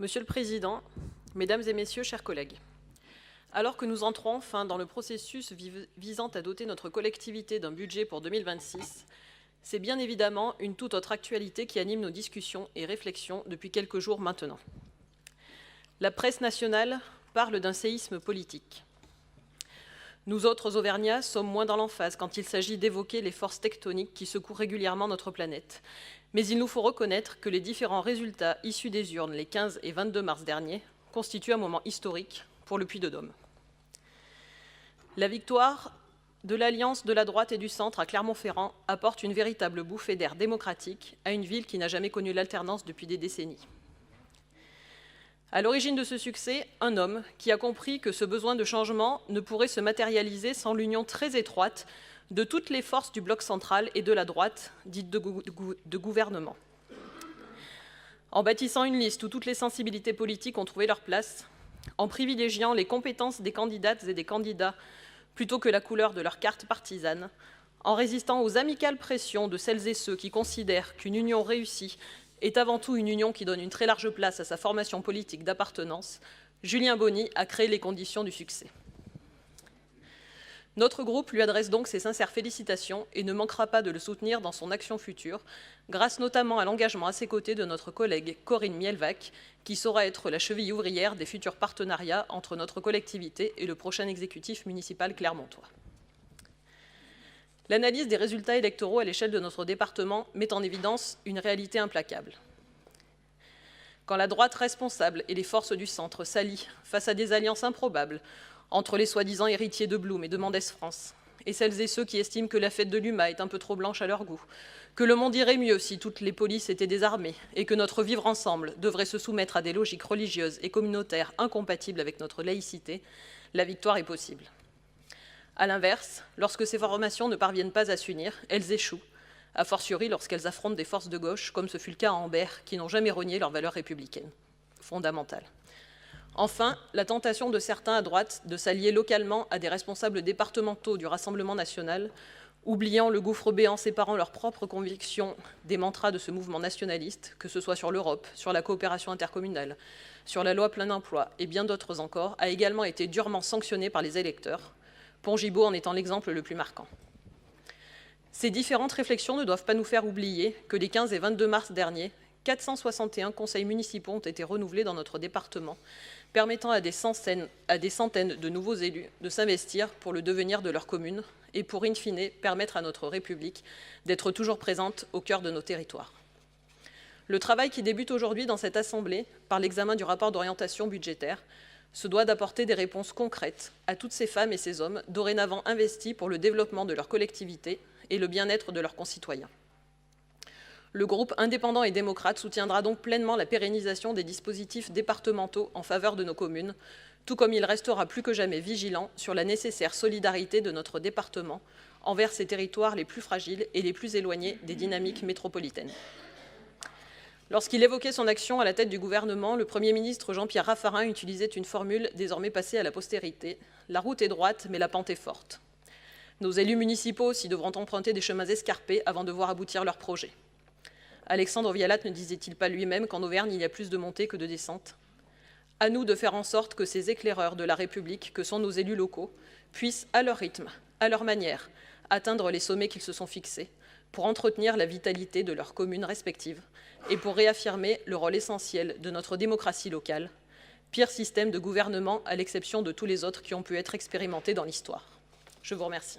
Monsieur le Président, Mesdames et Messieurs, chers collègues, alors que nous entrons enfin dans le processus visant à doter notre collectivité d'un budget pour 2026, c'est bien évidemment une toute autre actualité qui anime nos discussions et réflexions depuis quelques jours maintenant. La presse nationale parle d'un séisme politique. Nous autres Auvergnats sommes moins dans l'emphase quand il s'agit d'évoquer les forces tectoniques qui secouent régulièrement notre planète. Mais il nous faut reconnaître que les différents résultats issus des urnes les 15 et 22 mars dernier constituent un moment historique pour le Puy-de-Dôme. La victoire de l'alliance de la droite et du centre à Clermont-Ferrand apporte une véritable bouffée d'air démocratique à une ville qui n'a jamais connu l'alternance depuis des décennies. À l'origine de ce succès, un homme qui a compris que ce besoin de changement ne pourrait se matérialiser sans l'union très étroite de toutes les forces du bloc central et de la droite, dite de gouvernement. En bâtissant une liste où toutes les sensibilités politiques ont trouvé leur place, en privilégiant les compétences des candidates et des candidats plutôt que la couleur de leur carte partisane, en résistant aux amicales pressions de celles et ceux qui considèrent qu'une union réussie est avant tout une union qui donne une très large place à sa formation politique d'appartenance, Julien Bauny a créé les conditions du succès. Notre groupe lui adresse donc ses sincères félicitations et ne manquera pas de le soutenir dans son action future, grâce notamment à l'engagement à ses côtés de notre collègue Corinne Mielvac, qui saura être la cheville ouvrière des futurs partenariats entre notre collectivité et le prochain exécutif municipal clermontois. L'analyse des résultats électoraux à l'échelle de notre département met en évidence une réalité implacable. Quand la droite responsable et les forces du centre s'allient face à des alliances improbables entre les soi-disant héritiers de Blum et de Mendès France, et celles et ceux qui estiment que la fête de l'UMA est un peu trop blanche à leur goût, que le monde irait mieux si toutes les polices étaient désarmées et que notre vivre ensemble devrait se soumettre à des logiques religieuses et communautaires incompatibles avec notre laïcité, la victoire est possible. A l'inverse, lorsque ces formations ne parviennent pas à s'unir, elles échouent, a fortiori lorsqu'elles affrontent des forces de gauche, comme ce fut le cas à Ambert, qui n'ont jamais renié leurs valeurs républicaines fondamentales. Enfin, la tentation de certains à droite de s'allier localement à des responsables départementaux du Rassemblement national, oubliant le gouffre béant séparant leurs propres convictions des mantras de ce mouvement nationaliste, que ce soit sur l'Europe, sur la coopération intercommunale, sur la loi plein emploi et bien d'autres encore, a également été durement sanctionnée par les électeurs, Pont-Gibaud en étant l'exemple le plus marquant. Ces différentes réflexions ne doivent pas nous faire oublier que les 15 et 22 mars dernier, 461 conseils municipaux ont été renouvelés dans notre département, permettant à des centaines de nouveaux élus de s'investir pour le devenir de leur commune et pour, in fine, permettre à notre République d'être toujours présente au cœur de nos territoires. Le travail qui débute aujourd'hui dans cette Assemblée, par l'examen du rapport d'orientation budgétaire, se doit d'apporter des réponses concrètes à toutes ces femmes et ces hommes dorénavant investis pour le développement de leur collectivité et le bien-être de leurs concitoyens. Le groupe indépendant et démocrate soutiendra donc pleinement la pérennisation des dispositifs départementaux en faveur de nos communes, tout comme il restera plus que jamais vigilant sur la nécessaire solidarité de notre département envers ces territoires les plus fragiles et les plus éloignés des dynamiques métropolitaines. Lorsqu'il évoquait son action à la tête du gouvernement, le Premier ministre Jean-Pierre Raffarin utilisait une formule désormais passée à la postérité. La route est droite, mais la pente est forte. Nos élus municipaux aussi devront emprunter des chemins escarpés avant de voir aboutir leurs projets. Alexandre Vialat ne disait-il pas lui-même qu'en Auvergne, il y a plus de montées que de descentes? À nous de faire en sorte que ces éclaireurs de la République, que sont nos élus locaux, puissent, à leur rythme, à leur manière, atteindre les sommets qu'ils se sont fixés, pour entretenir la vitalité de leurs communes respectives et pour réaffirmer le rôle essentiel de notre démocratie locale, pire système de gouvernement à l'exception de tous les autres qui ont pu être expérimentés dans l'histoire. Je vous remercie.